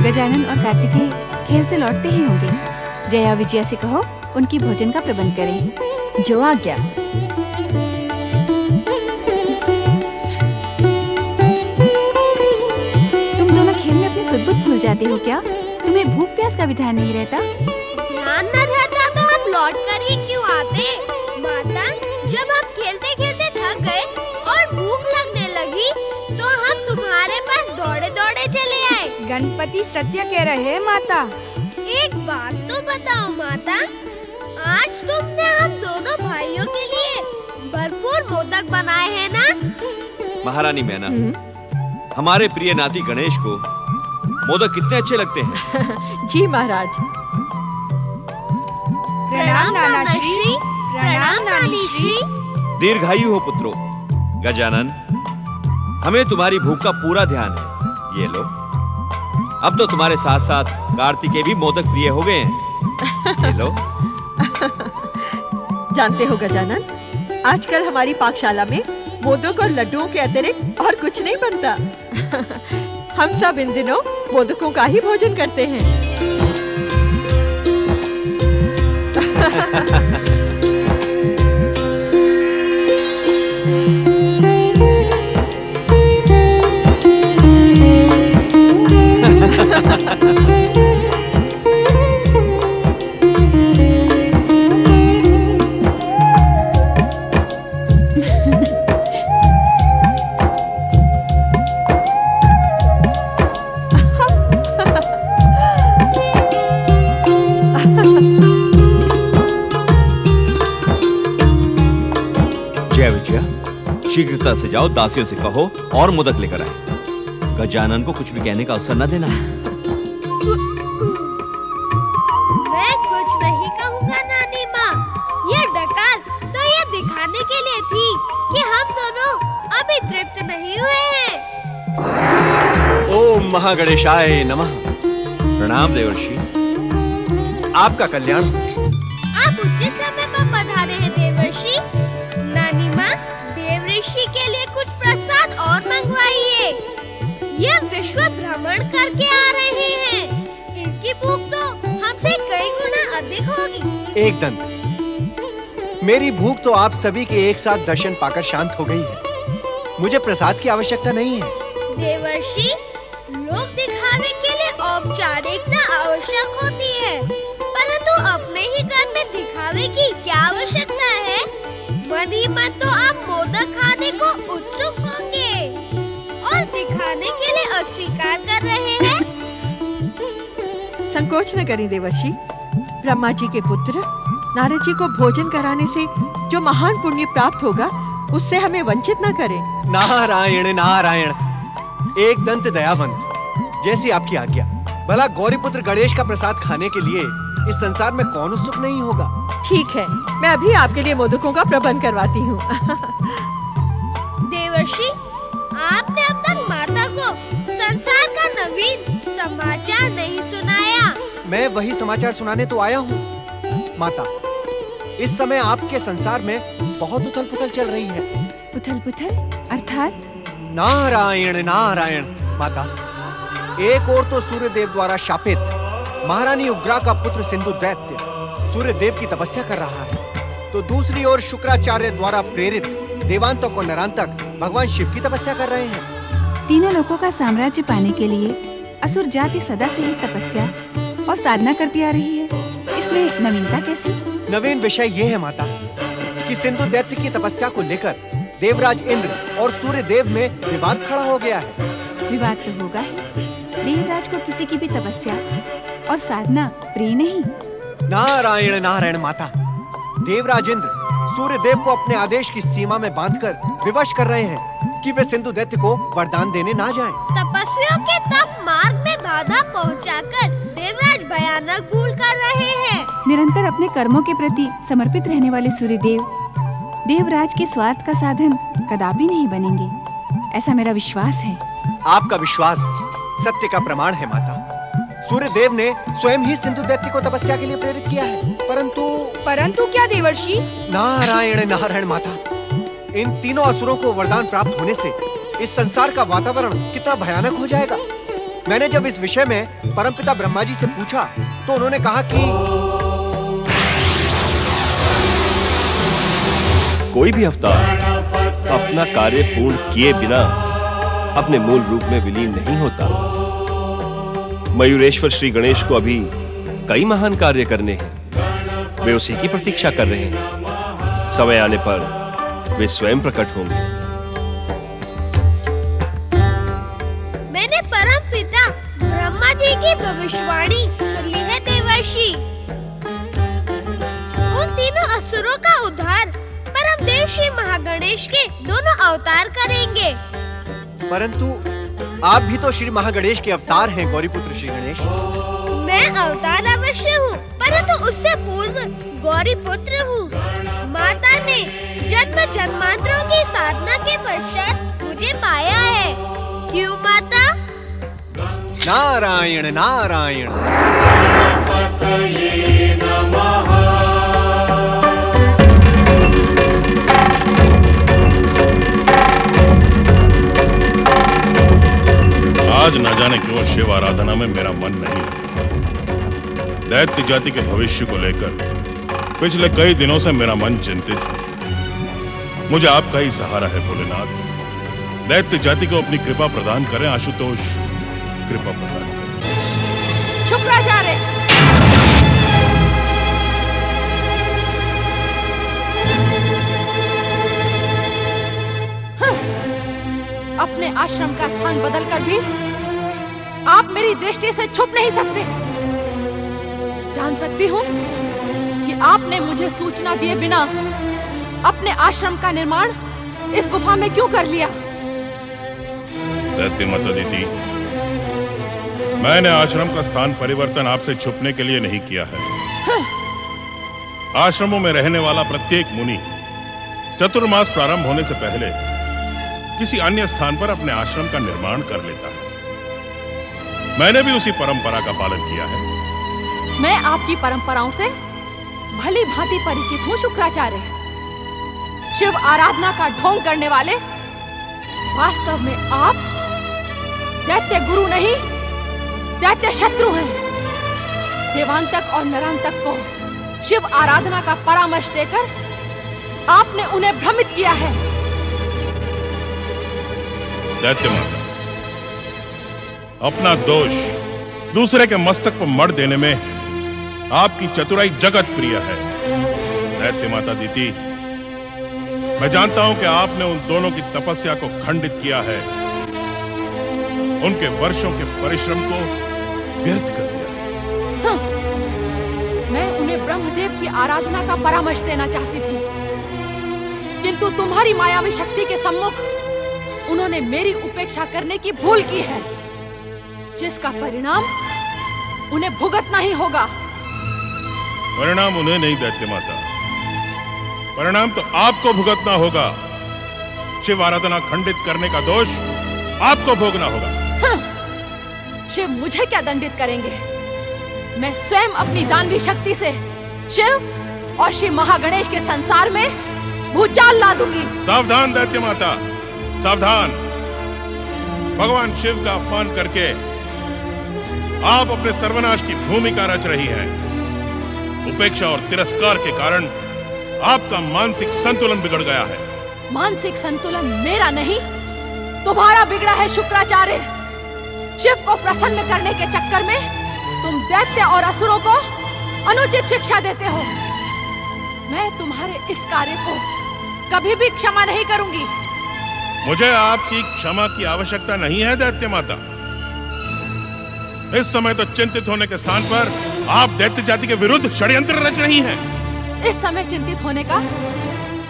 गजानन और कार्तिकेय खेल से लौटते ही होंगे। जया विजया से कहो उनकी भोजन का प्रबंध करें। जो आज्ञा। तुम दोनों खेल में अपनी सुध-बुध भूल जाते हो क्या? तुम्हें भूख प्यास का भी ध्यान नहीं रहता? ध्यान न रहता तो हम लौट कर ही क्यों आते? माता, जब हम खेलते खेलते थक गए और भूख लगने लगी तो हम तुम्हारे पास दौड़े दौड़े चले आए। गणपति सत्य कह रहे हैं माता। एक बात तो बताओ माता, आज तुमने हम दोनों भाइयों के लिए भरपूर मोदक बनाए हैं ना? महारानी मैना, हमारे प्रिय नाती गणेश को मोदक कितने अच्छे लगते हैं। जी महाराज। प्रणाम नाना श्री, प्रणाम नानी श्री। दीर्घायु हो पुत्रो। गजानन, हमें तुम्हारी भूख का पूरा ध्यान है। ये लो, अब तो तुम्हारे साथ साथ कार्तिकेय भी मोदक प्रिय हो गए हैं। ये लो। जानते हो गजानन, आजकल हमारी पाकशाला में मोदक और लड्डुओं के अतिरिक्त और कुछ नहीं बनता। हम सब इन दिनों मोदकों का ही भोजन करते हैं। शीघ्रता से जाओ, दासियों से कहो और मोदक लेकर आए। गजानन को कुछ भी कहने का अवसर न देना। मैं कुछ नहीं कहूँगा नानी माँ। ये डकार तो ये दिखाने के लिए थी कि हम दोनों अभी तृप्त नहीं हुए हैं। ओम महागणेशाय नमः। प्रणाम देवर्षि। आपका कल्याण। आप उचित समय पर पधारे हैं देवर्षि। नानी माँ, देवऋषि के लिए कुछ प्रसाद और मंगवाइए। ये विश्व भ्रमण करके आ रहे हैं। इनकी भूख तो हमसे कई गुना अधिक होगी। एक दंत, मेरी भूख तो आप सभी के एक साथ दर्शन पाकर शांत हो गई है। मुझे प्रसाद की आवश्यकता नहीं है। देवर्षि, लोक दिखावे के लिए औपचारिकता आवश्यक होती है, परंतु अपने ही घर में दिखावे की क्या आवश्यकता है? मन ही मन तो आप मोदक खाने को उत्सुक होंगे और दिखाने के लिए अस्वीकार कर रहे हैं। संकोच न करें देवर्षि। ब्रह्मा जी के पुत्र नारद जी को भोजन कराने से जो महान पुण्य प्राप्त होगा, उससे हमें वंचित न करें। नारायण नारायण। एक दंत दयावंत, जैसी आपकी आज्ञा। भला गौरीपुत्र गणेश का प्रसाद खाने के लिए इस संसार में कौन उत्सुक नहीं होगा। ठीक है, मैं अभी आपके लिए मोदकों का प्रबंध करवाती हूँ। देवर्षि, आपने अब तक माता को संसार का नवीन समाचार नहीं सुनाया। मैं वही समाचार सुनाने तो आया हूँ। माता, इस समय आपके संसार में बहुत उथल पुथल चल रही है। उथल पुथल अर्थात? नारायण नारायण। माता, एक ओर तो सूर्य देव द्वारा शापित महारानी उग्रा का पुत्र सिंधु दैत्य सूर्य देव की तपस्या कर रहा है, तो दूसरी ओर शुक्राचार्य द्वारा प्रेरित देवांतक और नरांतक भगवान शिव की तपस्या कर रहे हैं। तीनों लोगों का साम्राज्य पाने के लिए असुर जाति सदा से ही तपस्या और साधना करती आ रही है। इसमें नवीनता कैसी? नवीन विषय ये है माता कि सिंधु दैत्य की तपस्या को लेकर देवराज इंद्र और सूर्य देव में विवाद खड़ा हो गया है। विवाद तो होगा ही। देवराज को किसी की भी तपस्या और साधना प्रिय नहीं। नारायण नारायण माता, देवराज इंद्र सूर्य देव को अपने आदेश की सीमा में बांधकर विवश कर रहे हैं कि वे सिंधु दैत्य को वरदान देने ना जाएं। तपस्वियों के तप मार्ग में बाधा पहुंचाकर देवराज भयानक भूल कर रहे हैं। निरंतर अपने कर्मों के प्रति समर्पित रहने वाले सूर्यदेव देवराज के स्वार्थ का साधन कदापि नहीं बनेंगे, ऐसा मेरा विश्वास है। आपका विश्वास सत्य का प्रमाण है माता। सूर्य देव ने स्वयं ही सिंधु दैत्य को तपस्या के लिए प्रेरित किया है, परंतु क्या देवर्षि? नारायण नारायण माता, इन तीनों असुरों को वरदान प्राप्त होने से इस संसार का वातावरण कितना भयानक हो जाएगा। मैंने जब इस विषय में परमपिता ब्रह्मा जी से पूछा तो उन्होंने कहा कि कोई भी अवतार अपना कार्य पूर्ण किए बिना अपने मूल रूप में विलीन नहीं होता। मयूरेश्वर श्री गणेश को अभी कई महान कार्य करने हैं। वे उसी की प्रतीक्षा कर रहे हैं। समय आने पर वे स्वयं प्रकट होंगे। मैंने परमपिता ब्रह्मा जी की भविष्यवाणी सुन ली है देवर्षि। उन तीनों असुरों का उद्धार परम देव श्री महागणेश के दोनों अवतार करेंगे। परंतु आप भी तो श्री महागणेश के अवतार हैं गौरीपुत्र श्री गणेश। मैं अवतार अवश्य हूँ, परंतु उससे पूर्व गौरीपुत्र हूँ। माता ने जन्म जन्मांतरों की साधना के पश्चात मुझे पाया है। क्यों माता? नारायण नारायण। आज न जाने क्यों शिव आराधना में मेरा मन नहीं लगता। दैत्य जाति के भविष्य को लेकर पिछले कई दिनों से मेरा मन चिंतित है। मुझे आपका ही सहारा है भोलेनाथ। दैत्य जाति को अपनी कृपा प्रदान करें आशुतोष, कृपा प्रदान करें। शुक्राचार्य, अपने आश्रम का स्थान बदलकर भी आप मेरी दृष्टि से छुप नहीं सकते। जान सकती हूँ कि आपने मुझे सूचना दिए बिना अपने आश्रम का निर्माण इस गुफा में क्यों कर लिया? दैत्य माता दीदी, मैंने आश्रम का स्थान परिवर्तन आपसे छुपने के लिए नहीं किया है। आश्रमों में रहने वाला प्रत्येक मुनि चतुर्मास प्रारंभ होने से पहले किसी अन्य स्थान पर अपने आश्रम का निर्माण कर लेता है। मैंने भी उसी परंपरा का पालन किया है। मैं आपकी परंपराओं से भली भांति परिचित हूँ शुक्राचार्य। शिव आराधना का ढोंग करने वाले वास्तव में आप दैत्य गुरु नहीं, दैत्य शत्रु हैं। देवांतक और नरांतक को शिव आराधना का परामर्श देकर आपने उन्हें भ्रमित किया है। दैत्य माता, अपना दोष दूसरे के मस्तक पर मढ़ देने में आपकी चतुराई जगत प्रिय है। दैत्य माता दीदी, मैं जानता हूं कि आपने उन दोनों की तपस्या को खंडित किया है, उनके वर्षों के परिश्रम को व्यर्थ कर दिया है। मैं उन्हें ब्रह्मदेव की आराधना का परामर्श देना चाहती थी, किंतु तुम्हारी मायावी शक्ति के सम्मुख उन्होंने मेरी उपेक्षा करने की भूल की है, जिसका परिणाम उन्हें भुगतना ही होगा। परिणाम उन्हें नहीं दैत्य माता, परिणाम तो आपको भुगतना होगा। शिव आराधना खंडित करने का दोष आपको भोगना होगा। शिव मुझे क्या दंडित करेंगे? मैं स्वयं अपनी दानवी शक्ति से शिव और श्री महागणेश के संसार में भूचाल ला दूंगी। सावधान दैत्य माता, सावधान। भगवान शिव का अपमान करके आप अपने सर्वनाश की भूमिका रच रही हैं। उपेक्षा और तिरस्कार के कारण आपका मानसिक संतुलन बिगड़ गया है। मानसिक संतुलन मेरा नहीं, तुम्हारा बिगड़ा है शुक्राचार्य। शिव को प्रसन्न करने के चक्कर में तुम दैत्य और असुरों को अनुचित शिक्षा देते हो। मैं तुम्हारे इस कार्य को कभी भी क्षमा नहीं करूंगी। मुझे आपकी क्षमा की आवश्यकता नहीं है दैत्य माता। इस समय तो चिंतित होने के स्थान पर आप दैत्य जाति के विरुद्ध षड्यंत्र रच रही हैं। इस समय चिंतित होने का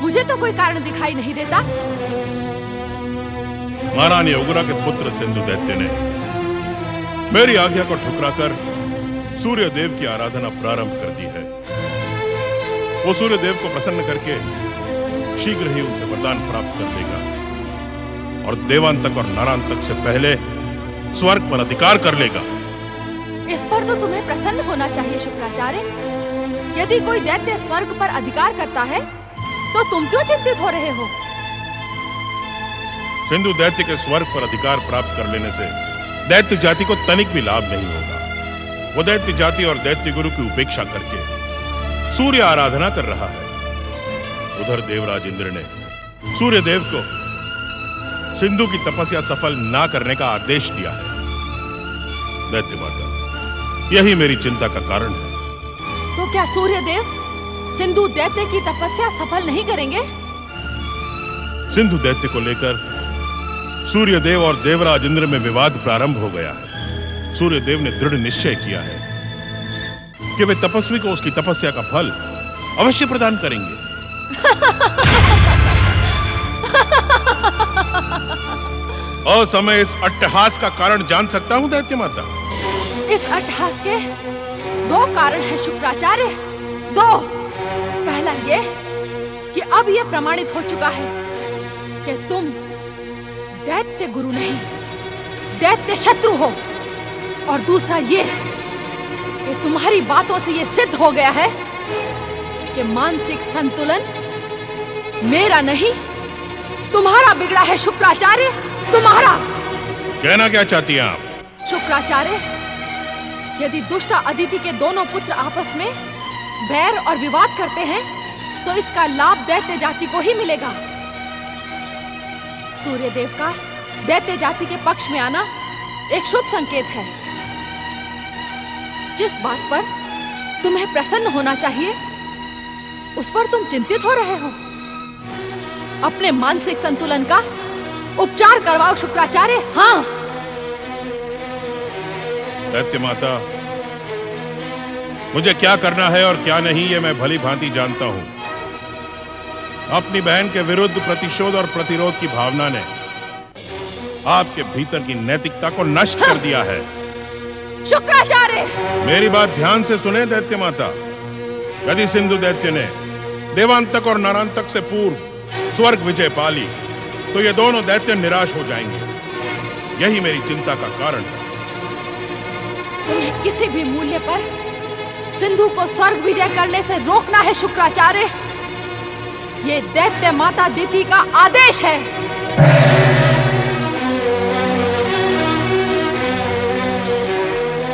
मुझे तो कोई कारण दिखाई नहीं देता। महारानी उग्रा के पुत्र सिंधु दैत्य ने मेरी आज्ञा को ठुकराकर सूर्य देव की आराधना प्रारंभ कर दी है। वो सूर्य देव को प्रसन्न करके शीघ्र ही उनसे वरदान प्राप्त कर लेगा और देवांतक और नरांतक से पहले स्वर्ग पर अधिकार कर लेगा। इस पर तो तुम्हें प्रसन्न होना चाहिए शुक्राचार्य। यदि कोई दैत्य स्वर्ग पर अधिकार करता है तो तुम क्यों चिंतित हो रहे हो? सिंधु दैत्य के स्वर्ग पर अधिकार प्राप्त कर लेने से दैत्य जाति को तनिक भी लाभ नहीं होगा। वो दैत्य जाति और दैत्य गुरु की उपेक्षा करके सूर्य आराधना कर रहा है। उधर देवराज इंद्र ने सूर्य देव को सिंधु की तपस्या सफल ना करने का आदेश दिया है। दैत्य माता, यही मेरी चिंता का कारण है। तो क्या सूर्य देव सिंधु दैत्य की तपस्या सफल नहीं करेंगे? सिंधु दैत्य को लेकर सूर्य देव और देवराज इंद्र में विवाद प्रारंभ हो गया है। सूर्य देव ने दृढ़ निश्चय किया है कि वे तपस्वी को उसकी तपस्या का फल अवश्य प्रदान करेंगे। असमय इस अट्टहास का कारण जान सकता हूं दैत्य माता? इस अट्टहास के 2 कारण हैं शुक्राचार्य। 2। पहला ये कि अब यह प्रमाणित हो चुका है कि तुम दैत्य गुरु नहीं, दैत्य शत्रु हो। और दूसरा ये कि तुम्हारी बातों से यह सिद्ध हो गया है कि मानसिक संतुलन मेरा नहीं, तुम्हारा बिगड़ा है शुक्राचार्य, तुम्हारा। कहना क्या चाहती हैं आप? शुक्राचार्य, यदि दुष्ट अदिति के दोनों पुत्र आपस में बैर और विवाद करते हैं तो इसका लाभ दैत्य जाति को ही मिलेगा। सूर्य देव का दैत्य जाति के पक्ष में आना एक शुभ संकेत है। जिस बात पर तुम्हें प्रसन्न होना चाहिए उस पर तुम चिंतित हो रहे हो। अपने मानसिक संतुलन का उपचार करवाओ शुक्राचार्य। हाँ दैत्य माता, मुझे क्या करना है और क्या नहीं ये मैं भली भांति जानता हूं। अपनी बहन के विरुद्ध प्रतिशोध और प्रतिरोध की भावना ने आपके भीतर की नैतिकता को नष्ट कर दिया है। शुक्राचार्य, मेरी बात ध्यान से सुने दैत्य माता। यदि सिंधु दैत्य ने देवांतक और नारांतक से पूर्व स्वर्ग विजय पा ली तो ये दोनों दैत्य निराश हो जाएंगे। यही मेरी चिंता का कारण है। तुम्हें किसी भी मूल्य पर सिंधु को स्वर्ग विजय करने से रोकना है शुक्राचार्य। ये दैत्य माता दिति का आदेश है।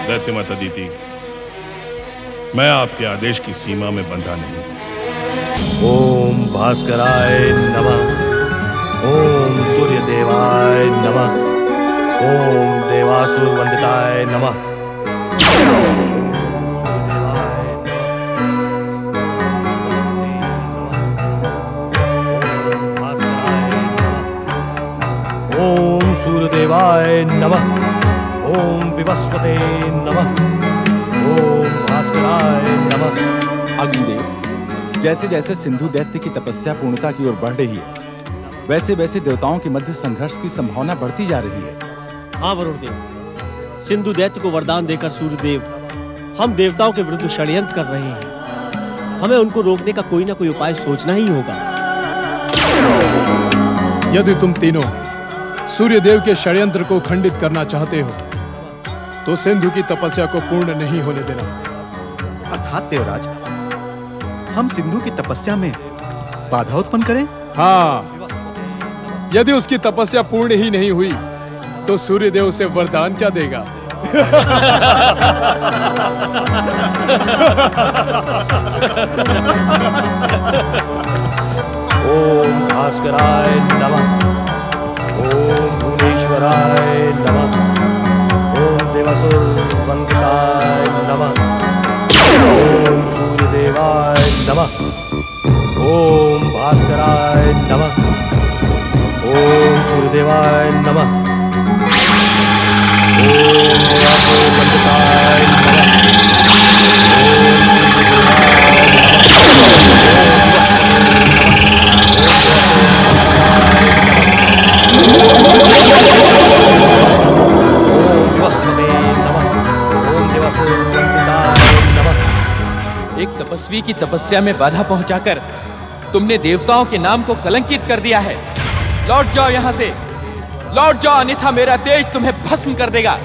दैत्य माता दिति, मैं आपके आदेश की सीमा में बंधा नहीं। ओम भास्कराय नमः। ओम सूर्य देवाय नमः। ओम देवासुर वंदिताय नमः। ओम सूर्यदेवाय नमः। ओम विवस्वते नमः। ओम भास्कराय नमः। अग्निदेव, जैसे जैसे सिंधु दैत्य की तपस्या पूर्णता की ओर बढ़ रही है वैसे वैसे देवताओं के मध्य संघर्ष की संभावना बढ़ती जा रही है। हाँ वरुण देव, सिंधु दैत्य को वरदान देकर सूर्यदेव हम देवताओं के विरुद्ध षड्यंत्र कर रहे हैं। हमें उनको रोकने का कोई ना कोई उपाय सोचना ही होगा। यदि तुम तीनों सूर्यदेव के षड्यंत्र को खंडित करना चाहते हो तो सिंधु की तपस्या को पूर्ण नहीं होने देना। अर्थात देवराज, हम सिंधु की तपस्या में बाधा उत्पन्न करें? हाँ, यदि उसकी तपस्या पूर्ण ही नहीं हुई तो सूर्यदेव उसे वरदान क्या देगा? ओम भास्कराय नमः। ओम भुवनेश्वराय नमः। ओम देवासुर वंदिताय नमः। ओम सूर्यदेवाय नमः। ओम भास्कराय नमः। ओम सूर्यदेवाय नमः। ओम देवासुर वंदिताय नमः। एक तपस्वी की तपस्या में बाधा पहुंचाकर तुमने देवताओं के नाम को कलंकित कर दिया है। लौट जाओ यहां से, लौट जाओ, अन्यथा मेरा तेज तुम्हें भस्म कर देगा।